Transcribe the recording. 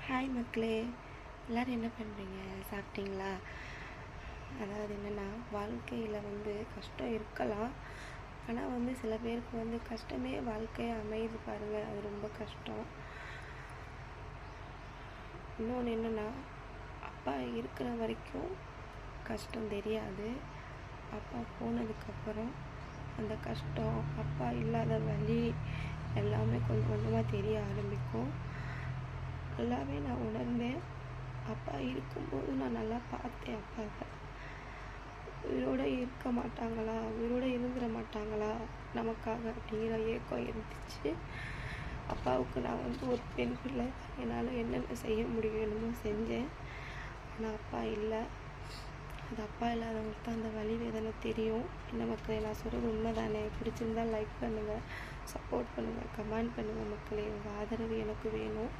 Hi மக்களே, எல்லோரும் என்ன பண்ணுறீங்க? சாப்பிட்டீங்களா? அதாவது என்னென்னா, வாழ்க்கையில் கஷ்டம் இருக்கலாம். ஆனால் சில பேருக்கு கஷ்டமே வாழ்க்கையை அமையுது பாருங்கள், அது ரொம்ப கஷ்டம். இன்னொன்று என்னென்னா, அப்பா இருக்கிற வரைக்கும் கஷ்டம் தெரியாது. அப்பா போனதுக்கப்புறம் அந்த கஷ்டம், அப்பா இல்லாத வலி எல்லாமே கொஞ்சம் கொஞ்சமாக தெரிய ஆரம்பிக்கும். நல்லாவே நான் உணர்ந்தேன். அப்பா இருக்கும்போது நான் நல்லா பார்த்தேன். அப்பாவை உயிரோடு இருக்க மாட்டாங்களா, உயிரோடு இருந்துட மாட்டாங்களா நமக்காக அப்படிங்கிற ஏக்கம் இருந்துச்சு. அப்பாவுக்கு நான் ஒரு பெண் பிள்ளை, என்னால் என்னென்ன செய்ய முடியுமோ செஞ்சேன். ஆனால் அப்பா இல்லை. அது அப்பா இல்லாதவங்களுக்கு தான் அந்த வலி வேதனை தெரியும். என்ன மக்களே, நான் சொல்கிறது உண்மை தானே? பிடிச்சிருந்தால் லைக் பண்ணுங்கள், சப்போர்ட் பண்ணுங்கள், கமெண்ட் பண்ணுங்கள் மக்களே. உங்கள் ஆதரவு எனக்கு வேணும்.